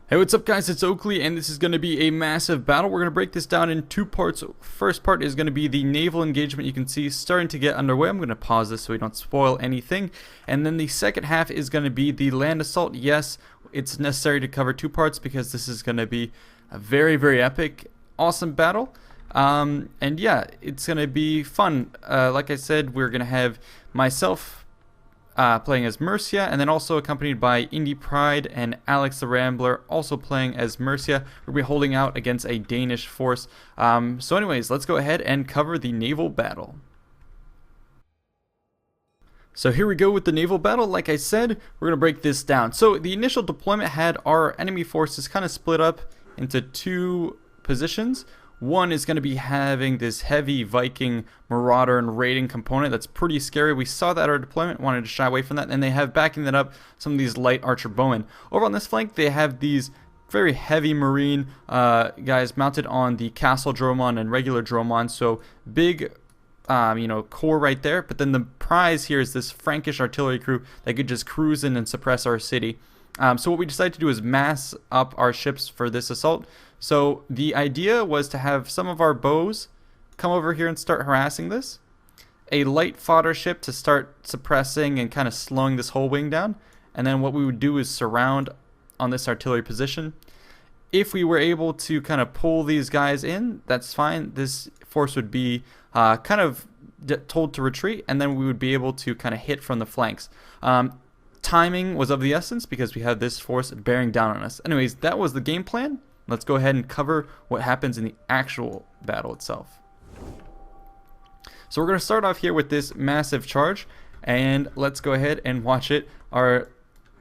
Hey, what's up guys, it's Oakley, and this is going to be a massive battle. We're going to break this down in two parts. First part is going to be the naval engagement. You can see starting to get underway. I'm going to pause this so we don't spoil anything. And then the second half is going to be the land assault. Yes, it's necessary to cover two parts because this is going to be a very, very epic, awesome battle. And yeah, it's going to be fun. Like I said, we're going to have myself playing as Mercia, and then also accompanied by Indie Pride and Alex the Rambler, also playing as Mercia. We'll be holding out against a Danish force. So anyways, let's go ahead and cover the naval battle. So here we go with the naval battle. Like I said, we're going to break this down. So the initial deployment had our enemy forces kind of split up into two positions. One is going to be having this heavy Viking marauder and raiding component that's pretty scary. We saw that our deployment, wanted to shy away from that, and they have backing that up some of these light archer bowmen. Over on this flank, they have these very heavy marine guys mounted on the castle dromon and regular dromon, so big core right there. But then the prize here is this Frankish artillery crew that could just cruise in and suppress our city. So what we decided to do is mass up our ships for this assault. So the idea was to have some of our bows come over here and start harassing this, a light fodder ship to start suppressing and kind of slowing this whole wing down, and then what we would do is surround on this artillery position. If we were able to kind of pull these guys in, that's fine. This force would be kind of told to retreat, and then we would be able to kind of hit from the flanks. Timing was of the essence because we had this force bearing down on us. Anyways, that was the game plan. Let's go ahead and cover what happens in the actual battle itself. So we're going to start off here with this massive charge, and let's go ahead and watch it. Our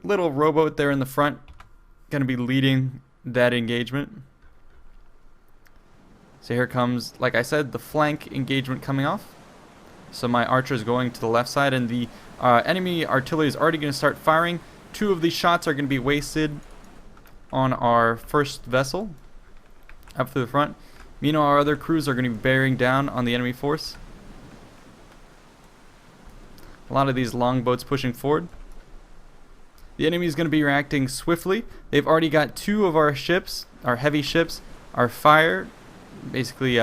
little rowboat there in the front going to be leading that engagement. So here comes, like I said, the flank engagement coming off. So my archer is going to the left side, and the enemy artillery is already going to start firing. Two of these shots are going to be wasted on our first vessel up through the front. Meanwhile, our other crews are going to be bearing down on the enemy force. A lot of these longboats pushing forward. The enemy is going to be reacting swiftly. They've already got two of our ships, our heavy ships, are fired. Basically,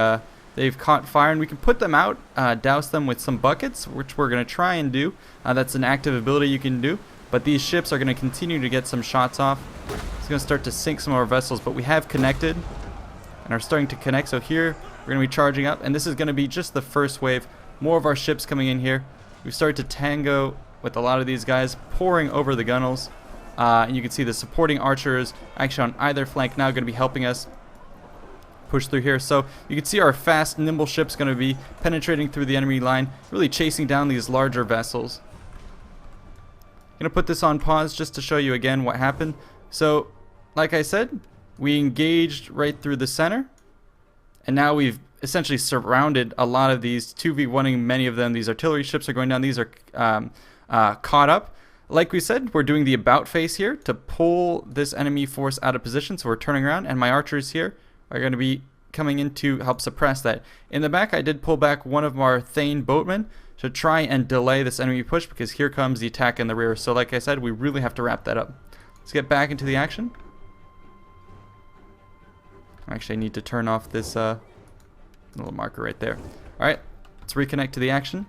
they've caught fire, and we can put them out, douse them with some buckets, which we're going to try and do. That's an active ability you can do. But these ships are going to continue to get some shots off. It's going to start to sink some of our vessels, but we have connected and are starting to connect. So here we're going to be charging up, and this is going to be just the first wave. More of our ships coming in here. We've started to tango with a lot of these guys pouring over the gunnels. And you can see the supporting archers actually on either flank now going to be helping us push through here. So you can see our fast, nimble ships going to be penetrating through the enemy line, really chasing down these larger vessels. Going to put this on pause just to show you again what happened. So like I said, we engaged right through the center, and now we've essentially surrounded a lot of these 2v1ing many of them. These artillery ships are going down. These are caught up. Like we said, we're doing the about face here to pull this enemy force out of position. So we're turning around, and my archers here are going to be coming in to help suppress that. In the back, I did pull back one of our Thane boatmen to try and delay this enemy push, because here comes the attack in the rear. So like I said, we really have to wrap that up. Let's get back into the action. Actually, I need to turn off this little marker right there. Alright, let's reconnect to the action.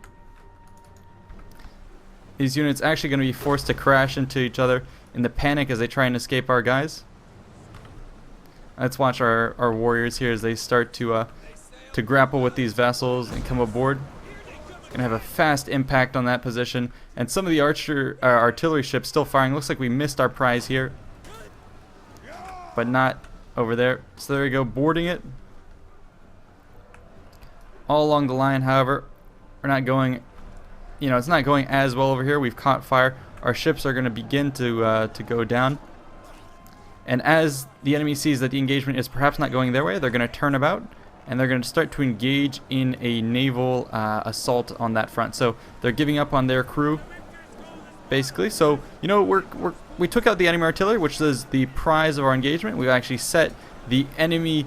These units actually going to be forced to crash into each other in the panic as they try and escape our guys. Let's watch our warriors here as they start to grapple with these vessels and come aboard. Gonna have a fast impact on that position, and some of the artillery ships still firing. Looks like we missed our prize here, but not over there. So there we go, boarding it. All along the line, however, we're not going, it's not going as well over here. We've caught fire. Our ships are going to begin to go down. And as the enemy sees that the engagement is perhaps not going their way, they're going to turn about, and they're going to start to engage in a naval assault on that front. So they're giving up on their crew, basically. So, we took out the enemy artillery, which is the prize of our engagement. We've actually set the enemy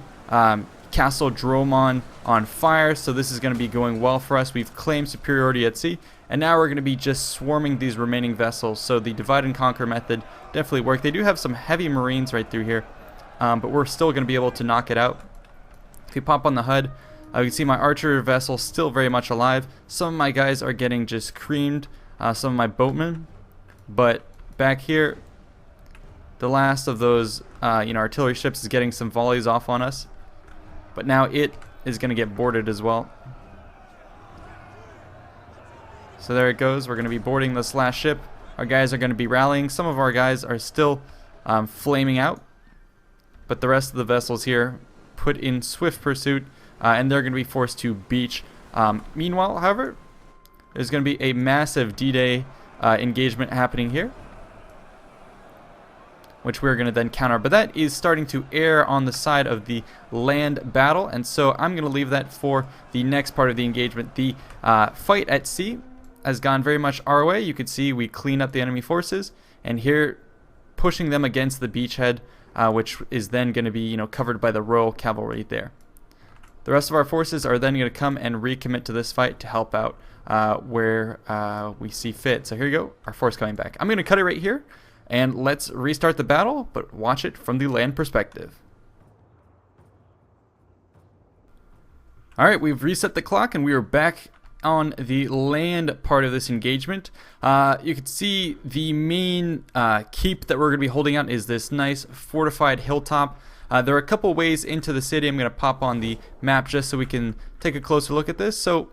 castle dromon on fire, so this is going to be going well for us. We've claimed superiority at sea, and now we're going to be just swarming these remaining vessels. So the divide and conquer method definitely worked. They do have some heavy marines right through here, but we're still going to be able to knock it out. If you pop on the HUD, you can see my archer vessel still very much alive. Some of my guys are getting just creamed, some of my boatmen. But back here, the last of those artillery ships is getting some volleys off on us. But now it is going to get boarded as well. So there it goes. We're going to be boarding this last ship. Our guys are going to be rallying. Some of our guys are still flaming out. But the rest of the vessels here put in swift pursuit. And they're going to be forced to beach. Meanwhile, however, there's going to be a massive D-Day engagement happening here, which we're going to then counter. But that is starting to err on the side of the land battle, and so I'm going to leave that for the next part of the engagement. The fight at sea has gone very much our way. You can see we clean up the enemy forces, and here pushing them against the beachhead, which is then going to be covered by the Royal Cavalry there. The rest of our forces are then going to come and recommit to this fight to help out where we see fit. So here you go, our force coming back. I'm going to cut it right here, and let's restart the battle, but watch it from the land perspective. Alright, we've reset the clock, and we are back on the land part of this engagement. You can see the main keep that we're going to be holding out is this nice fortified hilltop. There are a couple ways into the city. I'm going to pop on the map just so we can take a closer look at this. So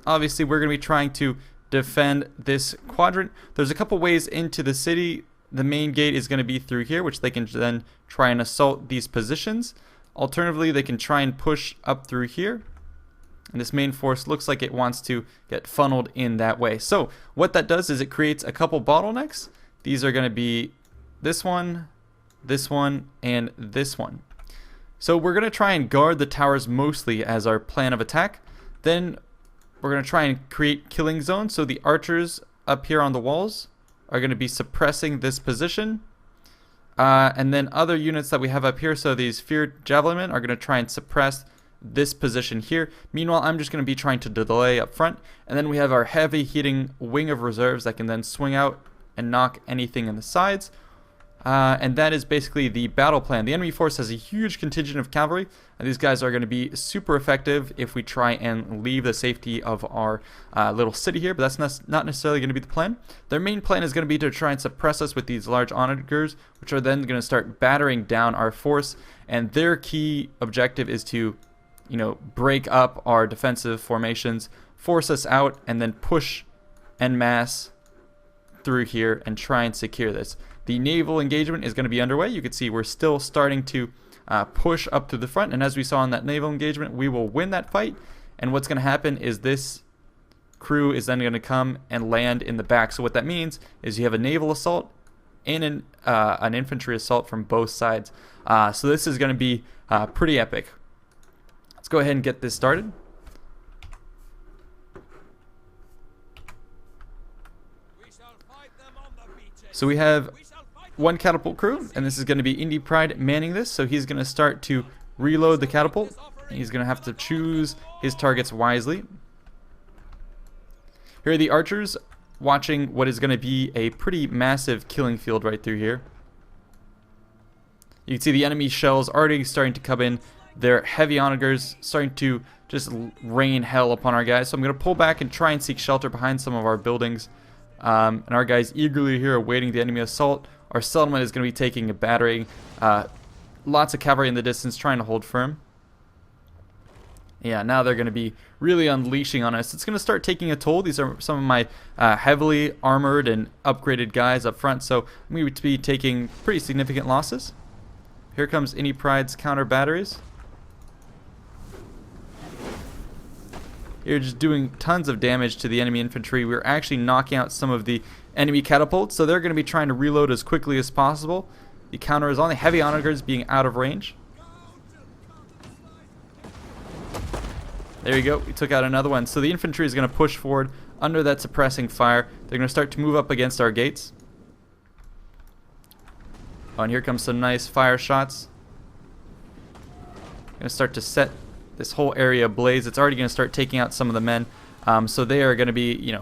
obviously we're going to be trying to defend this quadrant. There's a couple ways into the city. The main gate is going to be through here, which they can then try and assault these positions. Alternatively, they can try and push up through here. And this main force looks like it wants to get funneled in that way. So what that does is it creates a couple bottlenecks. These are going to be this one, and this one. So we're going to try and guard the towers mostly as our plan of attack. Then we're going to try and create killing zones. So the archers up here on the walls are going to be suppressing this position. And then other units that we have up here, so these feared javelinmen, are going to try and suppress this position here. Meanwhile, I'm just going to be trying to delay up front. And then we have our heavy hitting wing of reserves that can then swing out and knock anything in the sides. And that is basically the battle plan. The enemy force has a huge contingent of cavalry, and these guys are going to be super effective if we try and leave the safety of our little city here, but that's not necessarily going to be the plan. Their main plan is going to be to try and suppress us with these large onagers, which are then going to start battering down our force, and their key objective is to break up our defensive formations, force us out, and then push en masse through here and try and secure this. The naval engagement is going to be underway. You can see we're still starting to push up to the front, and as we saw in that naval engagement, we will win that fight. And what's going to happen is this crew is then going to come and land in the back. So what that means is you have a naval assault and an infantry assault from both sides. So this is going to be pretty epic. Let's go ahead and get this started. So we have one catapult crew, and this is going to be Indy Pride manning this, so he's going to start to reload the catapult. He's going to have to choose his targets wisely. Here are the archers watching what is going to be a pretty massive killing field right through here. You can see the enemy shells already starting to come in. Their heavy onagers starting to just rain hell upon our guys. So I'm going to pull back and try and seek shelter behind some of our buildings. And our guys eagerly here awaiting the enemy assault. Our settlement is going to be taking a battering. Lots of cavalry in the distance trying to hold firm. Yeah, now they're going to be really unleashing on us. It's going to start taking a toll. These are some of my heavily armored and upgraded guys up front. So I'm going to be taking pretty significant losses. Here comes Indy Pride's counter batteries. You're just doing tons of damage to the enemy infantry. We're actually knocking out some of the enemy catapults, so they're going to be trying to reload as quickly as possible. The counter is on the heavy onagers being out of range. There you go. We took out another one. So the infantry is going to push forward under that suppressing fire. They're going to start to move up against our gates. Oh, and here comes some nice fire shots. Going to start to set this whole area ablaze. It's already going to start taking out some of the men. So they are going to be,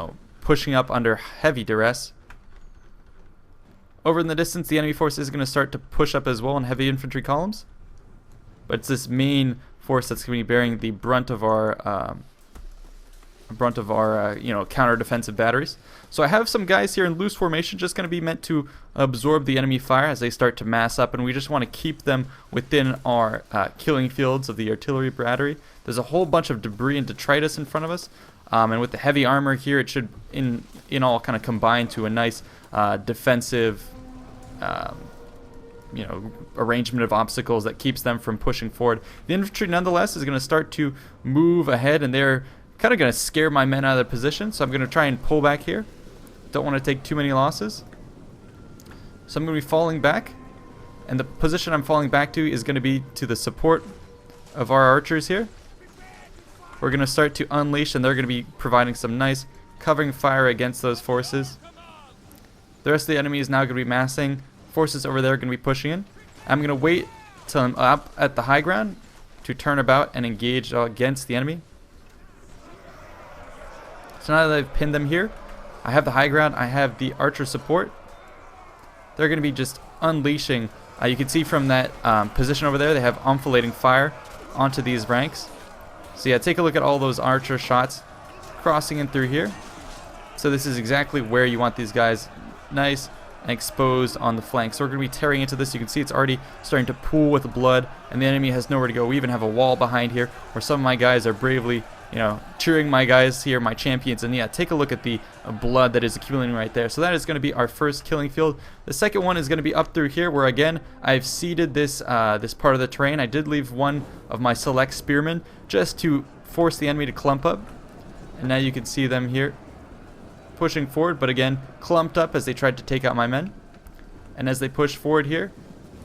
pushing up under heavy duress. Over in the distance, the enemy force is going to start to push up as well in heavy infantry columns. But it's this main force that's going to be bearing the brunt of our counter defensive batteries. So I have some guys here in loose formation, just going to be meant to absorb the enemy fire as they start to mass up, and we just want to keep them within our killing fields of the artillery battery. There's a whole bunch of debris and detritus in front of us, and with the heavy armor here, it should in all kind of combine to a nice defensive arrangement of obstacles that keeps them from pushing forward. The infantry nonetheless is going to start to move ahead, and they're kind of going to scare my men out of their position, so I'm going to try and pull back here. Don't want to take too many losses. So I'm going to be falling back, and the position I'm falling back to is going to be to the support of our archers here. We're going to start to unleash, and they're going to be providing some nice covering fire against those forces. The rest of the enemy is now going to be massing. Forces over there are going to be pushing in. I'm going to wait till I'm up at the high ground to turn about and engage against the enemy. So now that I've pinned them here, I have the high ground, I have the archer support. They're going to be just unleashing. You can see from that position over there, they have enfilading fire onto these ranks. So yeah, take a look at all those archer shots crossing in through here. So this is exactly where you want these guys nice and exposed on the flank. So we're going to be tearing into this. You can see it's already starting to pool with blood, and the enemy has nowhere to go. We even have a wall behind here where some of my guys are bravely cheering my guys here, my champions. And yeah, take a look at the blood that is accumulating right there. So that is going to be our first killing field. The second one is going to be up through here, where again I've seeded this this part of the terrain. I did leave one of my select spearmen just to force the enemy to clump up, and now you can see them here pushing forward, but again clumped up as they tried to take out my men. And as they push forward here,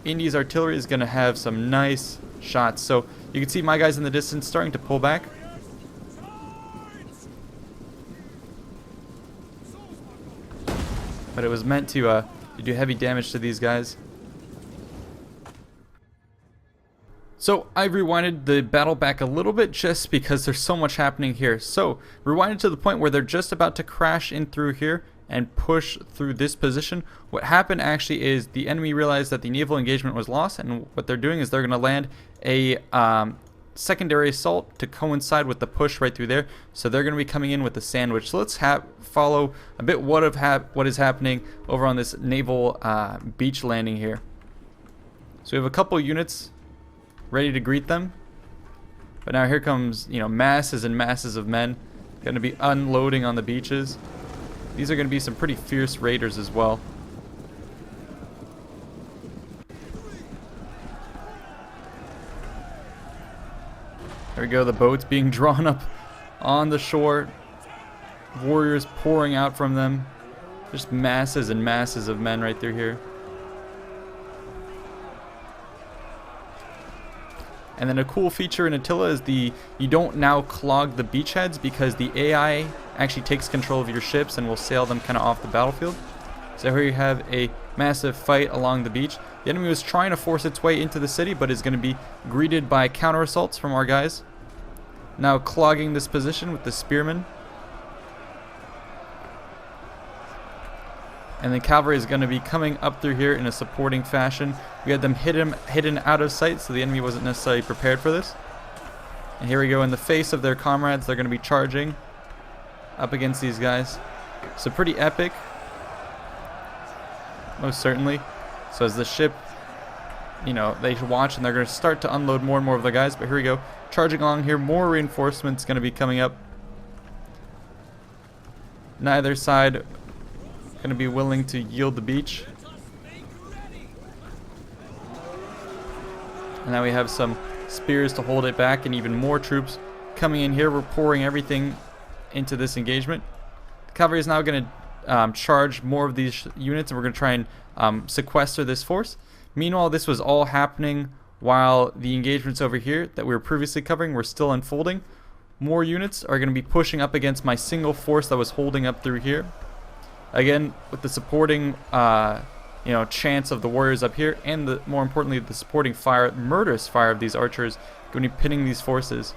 Indy's artillery is going to have some nice shots. So you can see my guys in the distance starting to pull back. But it was meant to do heavy damage to these guys. So I rewinded the battle back a little bit just because there's so much happening here. So rewinded to the point where they're just about to crash in through here and push through this position. What happened actually is the enemy realized that the naval engagement was lost, and what they're doing is they're going to land a secondary assault to coincide with the push right through there. So they're going to be coming in with the sandwich. So let's follow a bit what is happening over on this naval beach landing here. So we have a couple units ready to greet them, but now here comes masses and masses of men going to be unloading on the beaches. These are going to be some pretty fierce raiders as well. There we go, the boats being drawn up on the shore, warriors pouring out from them, just masses and masses of men right through here. And then a cool feature in Attila is you don't now clog the beachheads, because the AI actually takes control of your ships and will sail them kind of off the battlefield. So here you have a massive fight along the beach. The enemy was trying to force its way into the city, but is going to be greeted by counter assaults from our guys. Now clogging this position with the spearmen. And the cavalry is going to be coming up through here in a supporting fashion. We had them hidden out of sight, so the enemy wasn't necessarily prepared for this. And here we go, in the face of their comrades, they're going to be charging up against these guys. So pretty epic, most certainly. So as the ship, they watch, and they're going to start to unload more and more of their guys. But here we go, charging along here, more reinforcements going to be coming up. Neither side going to be willing to yield the beach. And now we have some spears to hold it back, and even more troops coming in here. We're pouring everything into this engagement. The cavalry is now going to charge more of these units, and we're going to try and sequester this force. Meanwhile, this was all happening while the engagements over here that we were previously covering were still unfolding. More units are going to be pushing up against my single force that was holding up through here. Again, with the supporting chance of the warriors up here, and more importantly the supporting fire, murderous fire of these archers going to be pinning these forces.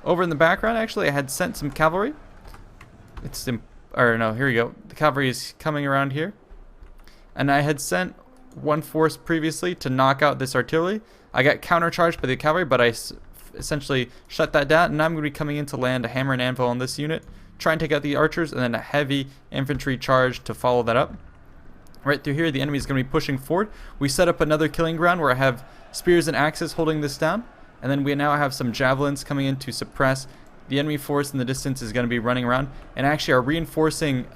Over in the background, actually, I had sent some cavalry. Here we go. The cavalry is coming around here, and I had sent one force previously to knock out this artillery. I got countercharged by the cavalry, but I essentially shut that down, and now I'm going to be coming in to land a hammer and anvil on this unit, try and take out the archers, and then a heavy infantry charge to follow that up. Right through here, the enemy is going to be pushing forward. We set up another killing ground where I have spears and axes holding this down, and then we now have some javelins coming in to suppress. The enemy force in the distance is going to be running around, and actually our reinforcing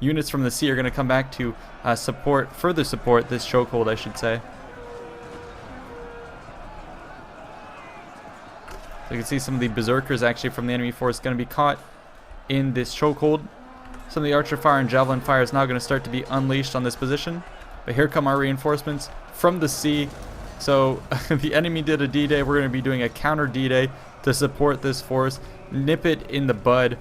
units from the sea are going to come back to further support this chokehold, I should say. So you can see some of the berserkers actually from the enemy force going to be caught in this chokehold. Some of the archer fire and javelin fire is now going to start to be unleashed on this position. But here come our reinforcements from the sea. So the enemy did a D-Day. We're going to be doing a counter D-Day to support this force. Nip it in the bud.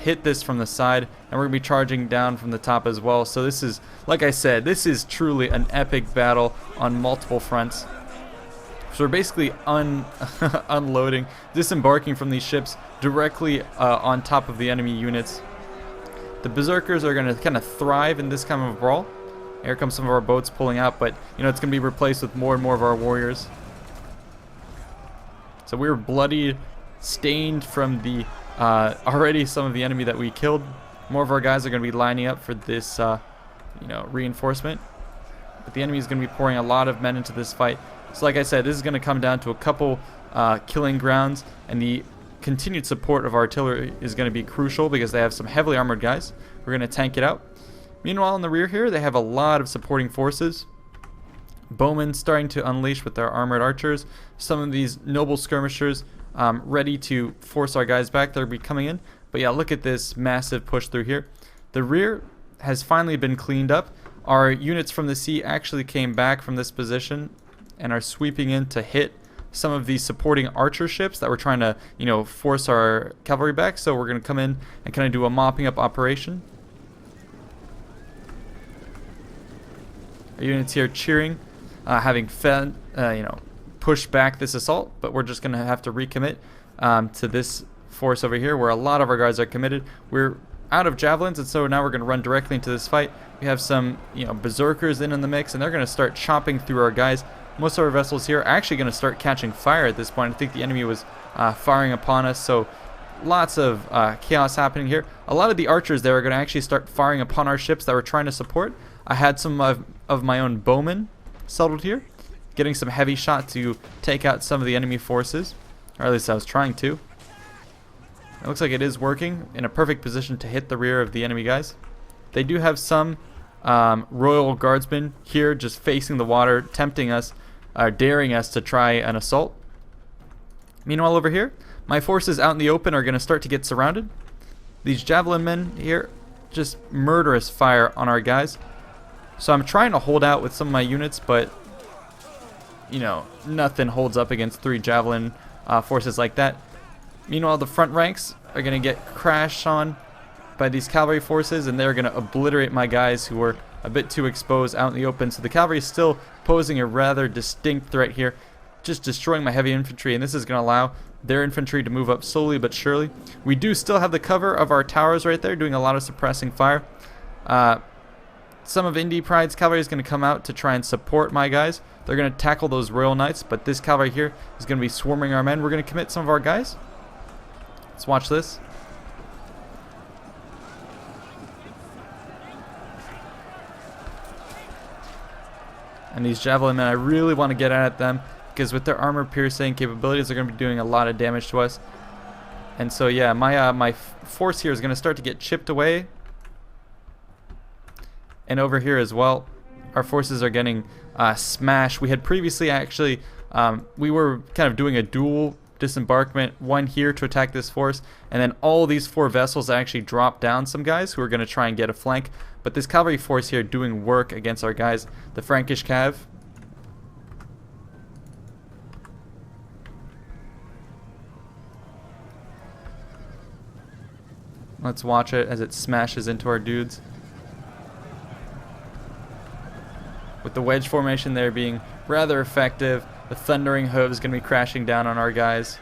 Hit this from the side. And we're going to be charging down from the top as well. So this is, like I said, this is truly an epic battle on multiple fronts. So we're basically unloading, disembarking from these ships directly on top of the enemy units. The berserkers are going to kind of thrive in this kind of a brawl. Here comes some of our boats pulling out, but you know it's going to be replaced with more and more of our warriors. So we were bloodied, stained from the already some of the enemy that we killed. More of our guys are going to be lining up for this reinforcement. But the enemy is going to be pouring a lot of men into this fight. So like I said, this is going to come down to a couple killing grounds, and the continued support of artillery is going to be crucial because they have some heavily armored guys. We're going to tank it out. Meanwhile, in the rear here, they have a lot of supporting forces. Bowmen starting to unleash with their armored archers. Some of these noble skirmishers ready to force our guys back. They'll be coming in. But yeah, look at this massive push through here. The rear has finally been cleaned up. Our units from the sea actually came back from this position and are sweeping in to hit some of these supporting archer ships that were trying to, force our cavalry back. So we're going to come in and kind of do a mopping up operation. Our units here cheering, having pushed back this assault, but we're just going to have to recommit to this force over here where a lot of our guys are committed. We're out of javelins, and so now we're going to run directly into this fight. We have some, berserkers in the mix, and they're going to start chopping through our guys. Most of our vessels here are actually going to start catching fire at this point. I think the enemy was firing upon us, so lots of chaos happening here. A lot of the archers there are going to actually start firing upon our ships that we're trying to support. I had some of my own bowmen settled here, getting some heavy shot to take out some of the enemy forces, or at least I was trying to. It looks like it is working, in a perfect position to hit the rear of the enemy guys. They do have some royal guardsmen here just facing the water, tempting us, daring us to try an assault. Meanwhile over here, my forces out in the open are going to start to get surrounded. These javelin men here, just murderous fire on our guys. So I'm trying to hold out with some of my units, but nothing holds up against 3 javelin forces like that. Meanwhile, the front ranks are going to get crashed on by these cavalry forces, and they're going to obliterate my guys who were a bit too exposed out in the open. So the cavalry is still posing a rather distinct threat here, just destroying my heavy infantry, and this is going to allow their infantry to move up slowly but surely. We do still have the cover of our towers right there, doing a lot of suppressing fire. Some of Indy Pride's cavalry is going to come out to try and support my guys. They're going to tackle those Royal Knights, but this cavalry here is going to be swarming our men. We're going to commit some of our guys. Let's watch this. And these javelin men, I really want to get at them because with their armor piercing capabilities, they're going to be doing a lot of damage to us. And so yeah, my force here is going to start to get chipped away. And over here as well, our forces are getting smashed. We had previously actually, we were kind of doing a dual disembarkment, one here to attack this force, and then all these 4 vessels actually dropped down some guys who are going to try and get a flank. But this cavalry force here doing work against our guys, the Frankish Cav. Let's watch it as it smashes into our dudes. With the wedge formation there being rather effective, the thundering hooves is going to be crashing down on our guys.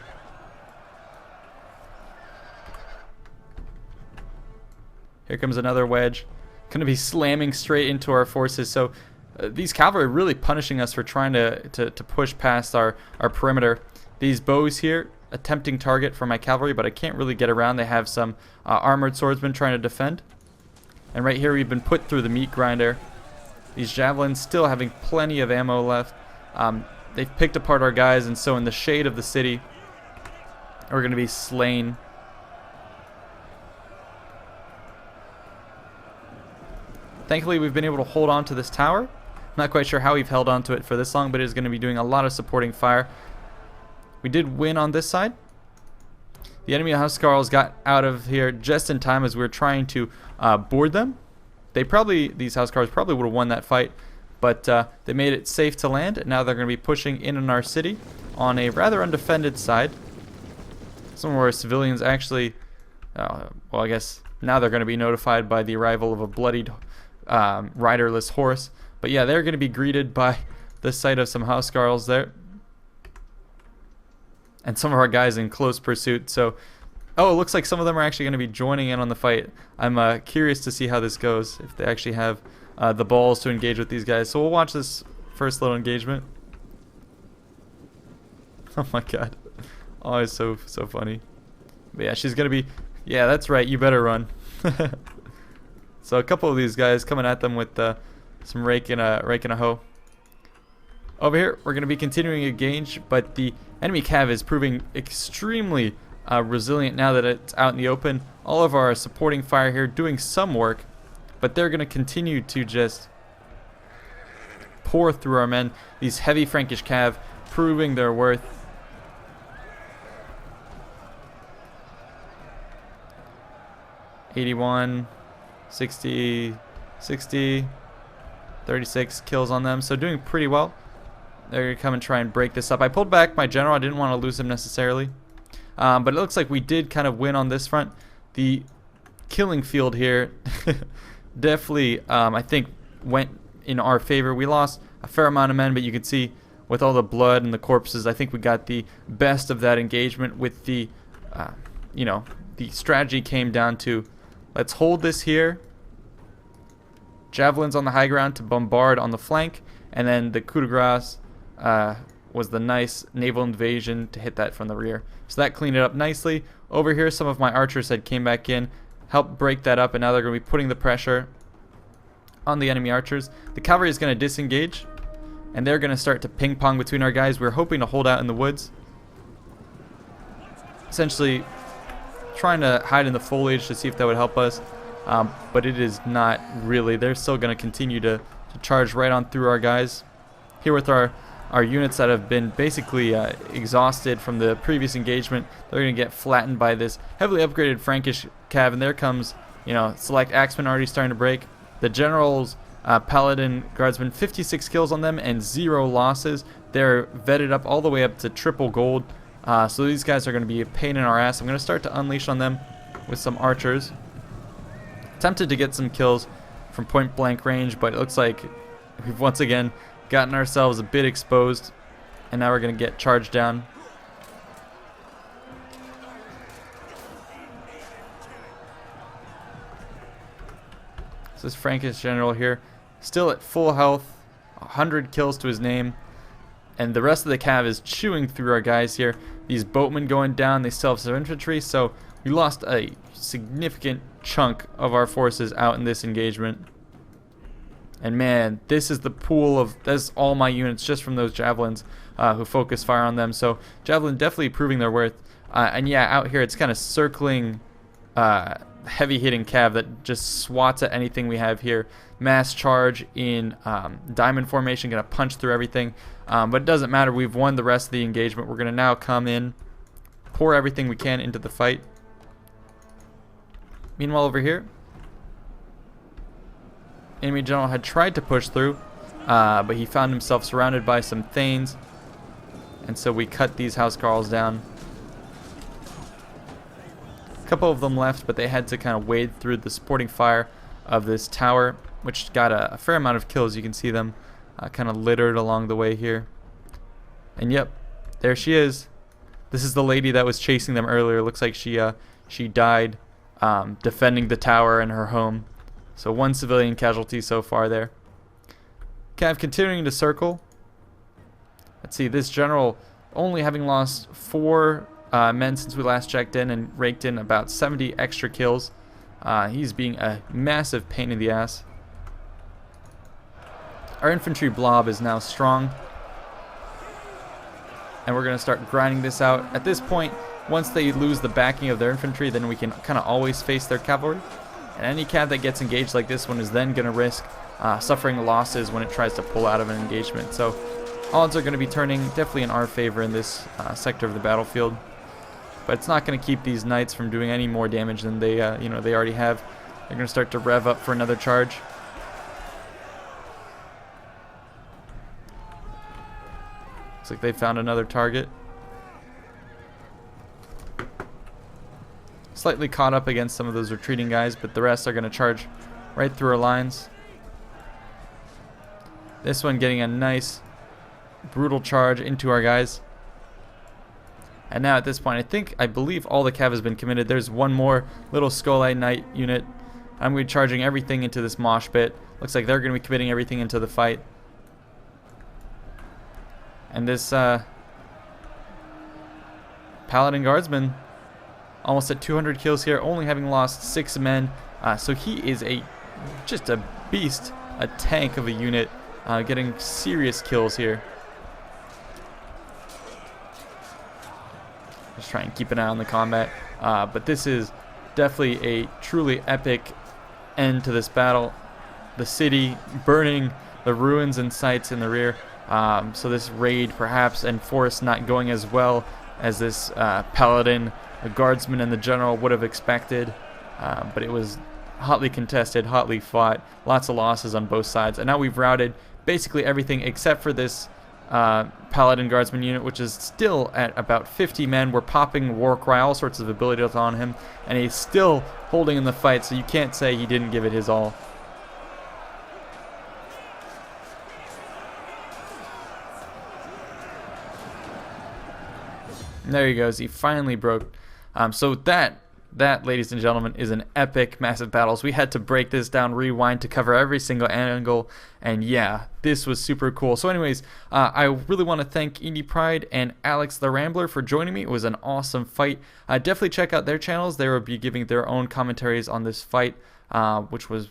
Here comes another wedge. going to be slamming straight into our forces. So these cavalry are really punishing us for trying to push past our perimeter. These bows here, a tempting target for my cavalry, but I can't really get around. They have some armored swordsmen trying to defend. And right here we've been put through the meat grinder. These javelins still having plenty of ammo left. They've picked apart our guys, and so in the shade of the city, we're going to be slain. Thankfully, we've been able to hold on to this tower. Not quite sure how we've held on to it for this long, but it is going to be doing a lot of supporting fire. We did win on this side. The enemy Huscarls got out of here just in time as we were trying to board them. These Huscarls probably would have won that fight, but they made it safe to land, and now they're going to be pushing in on our city on a rather undefended side. Some of our civilians actually, well, I guess now they're going to be notified by the arrival of a bloodied riderless horse. But yeah, they're going to be greeted by the sight of some Huscarls there. And some of our guys in close pursuit. So, oh, it looks like some of them are actually going to be joining in on the fight. I'm curious to see how this goes, if they actually have the balls to engage with these guys. So we'll watch this first little engagement. Oh my god. Oh, it's so funny. But yeah, she's going to be... Yeah, that's right. You better run. So a couple of these guys coming at them with some rake and a hoe. Over here, we're going to be continuing to engage, but the enemy cav is proving extremely resilient now that it's out in the open. All of our supporting fire here doing some work, but they're going to continue to just pour through our men. These heavy Frankish cav proving their worth. $81, 60, 60, 36 kills on them, so doing pretty well. They're going to come and try and break this up. I pulled back my general. I didn't want to lose him necessarily. But it looks like we did kind of win on this front. The killing field here definitely, I think, went in our favor. We lost a fair amount of men, but you can see with all the blood and the corpses, I think we got the best of that engagement with the, the strategy came down to, let's hold this here. Javelins on the high ground to bombard on the flank, and then the coup de grace was the nice naval invasion to hit that from the rear. So that cleaned it up nicely. Over here, some of my archers had came back in, helped break that up, and now they're going to be putting the pressure on the enemy archers. The cavalry is going to disengage, and they're going to start to ping pong between our guys. We're hoping to hold out in the woods, essentially trying to hide in the foliage to see if that would help us, but it is not really. They're still going to continue to charge right on through our guys. Here with our units that have been basically exhausted from the previous engagement, they're going to get flattened by this heavily upgraded Frankish cav, and there comes, select axemen already starting to break. The general's paladin guardsmen, 56 kills on them and 0 losses. They're vetted up all the way up to triple gold. So these guys are going to be a pain in our ass. I'm going to start to unleash on them with some archers. Tempted to get some kills from point blank range, but it looks like we've once again gotten ourselves a bit exposed, and now we're going to get charged down. So this Frankish general here, still at full health, 100 kills to his name, and the rest of the cav is chewing through our guys here. These boatmen going down, they still have some infantry, so we lost a significant chunk of our forces out in this engagement. And man, this is the pool of, that's all my units just from those javelins who focus fire on them. So javelin definitely proving their worth. And yeah, out here it's kind of circling heavy hitting cav that just swats at anything we have here. Mass charge in diamond formation, gonna punch through everything. But it doesn't matter, we've won the rest of the engagement. We're gonna now come in, pour everything we can into the fight. Meanwhile over here, enemy general had tried to push through, but he found himself surrounded by some thanes, and so we cut these housecarls down. A couple of them left, but they had to kind of wade through the supporting fire of this tower, which got a fair amount of kills. You can see them kind of littered along the way here. And yep, there she is. This is the lady that was chasing them earlier. Looks like she died defending the tower and her home. So 1 civilian casualty so far there. Cav continuing to circle. Let's see, this general only having lost 4 men since we last checked in and raked in about 70 extra kills. He's being a massive pain in the ass. Our infantry blob is now strong. And we're going to start grinding this out. At this point, once they lose the backing of their infantry, then we can kind of always face their cavalry. And any cav that gets engaged like this one is then going to risk suffering losses when it tries to pull out of an engagement. So odds are going to be turning definitely in our favor in this sector of the battlefield. But it's not going to keep these knights from doing any more damage than they they already have. They're going to start to rev up for another charge. Looks like they found another target. Slightly caught up against some of those retreating guys, but the rest are going to charge right through our lines. This one getting a nice brutal charge into our guys. And now at this point, I believe all the cav has been committed. There's one more little Skull-Eye Knight unit. I'm going to be charging everything into this mosh pit. Looks like they're going to be committing everything into the fight. And this Paladin Guardsman almost at 200 kills here, only having lost 6 men. So he is just a beast, a tank of a unit, getting serious kills here. Just try and keep an eye on the combat. But this is definitely a truly epic end to this battle. The city burning, the ruins and sites in the rear. So this raid perhaps and force not going as well as this Paladin, the Guardsman, and the General would have expected. But it was hotly contested, hotly fought. Lots of losses on both sides. And now we've routed basically everything except for this Paladin Guardsman unit, which is still at about 50 men. We're popping War Cry, all sorts of abilities on him, and he's still holding in the fight, so you can't say he didn't give it his all. And there he goes. He finally broke. So that, ladies and gentlemen, is an epic, massive battle. So we had to break this down, rewind to cover every single angle, and yeah, this was super cool. So anyways, I really want to thank Indie Pride and Alex the Rambler for joining me. It was an awesome fight. Definitely check out their channels. They will be giving their own commentaries on this fight, which was,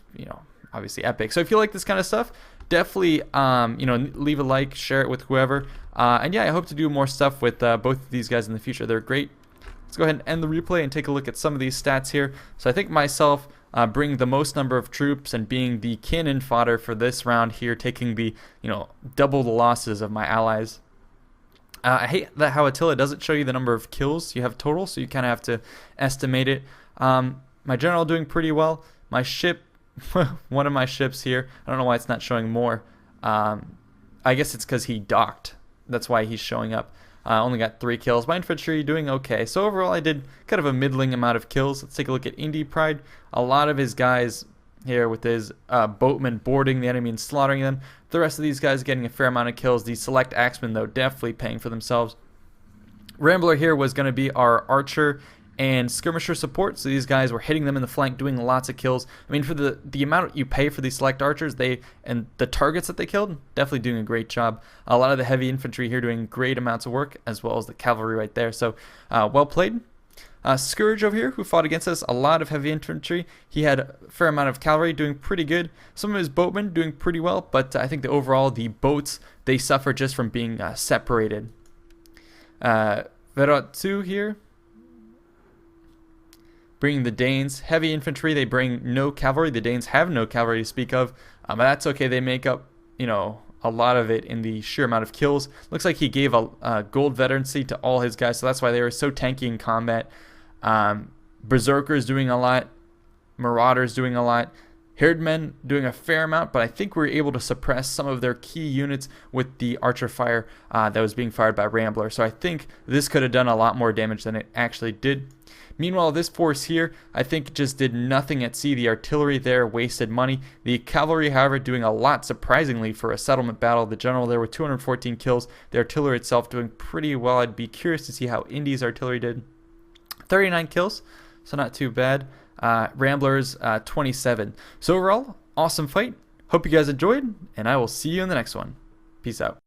obviously epic. So if you like this kind of stuff, definitely, leave a like, share it with whoever. And yeah, I hope to do more stuff with both of these guys in the future. They're great. Let's go ahead and end the replay and take a look at some of these stats here. So I think myself bringing the most number of troops and being the cannon fodder for this round here, taking the, double the losses of my allies. I hate that how Attila doesn't show you the number of kills you have total, so you kind of have to estimate it. My general doing pretty well. My ship, one of my ships here, I don't know why it's not showing more. I guess it's because he docked. That's why he's showing up. Only got 3 kills. My infantry doing okay. So overall, I did kind of a middling amount of kills. Let's take a look at Indie Pride. A lot of his guys here with his boatmen boarding the enemy and slaughtering them. The rest of these guys getting a fair amount of kills. The select axemen, though, definitely paying for themselves. Rambler here was going to be our archer and skirmisher support, so these guys were hitting them in the flank, doing lots of kills. I mean, for the amount you pay for these select archers, and the targets that they killed, definitely doing a great job. A lot of the heavy infantry here doing great amounts of work, as well as the cavalry right there. So well played. Scourge over here, who fought against us, a lot of heavy infantry. He had a fair amount of cavalry, doing pretty good. Some of his boatmen doing pretty well, but I think that overall the boats, they suffer just from being separated. Verot here, bringing the Danes, heavy infantry. They bring no cavalry. The Danes have no cavalry to speak of, but that's okay. They make up, a lot of it in the sheer amount of kills. Looks like he gave a gold veterancy to all his guys, so that's why they were so tanky in combat. Berserkers doing a lot, Marauders doing a lot, Herdmen doing a fair amount, but I think we were able to suppress some of their key units with the archer fire that was being fired by Rambler. So I think this could have done a lot more damage than it actually did. Meanwhile, this force here, I think, just did nothing at sea. The artillery there wasted money. The cavalry, however, doing a lot, surprisingly, for a settlement battle. The general there with 214 kills. The artillery itself doing pretty well. I'd be curious to see how Indy's artillery did. 39 kills, so not too bad. Ramblers 27. So overall, awesome fight. Hope you guys enjoyed, and I will see you in the next one. Peace out.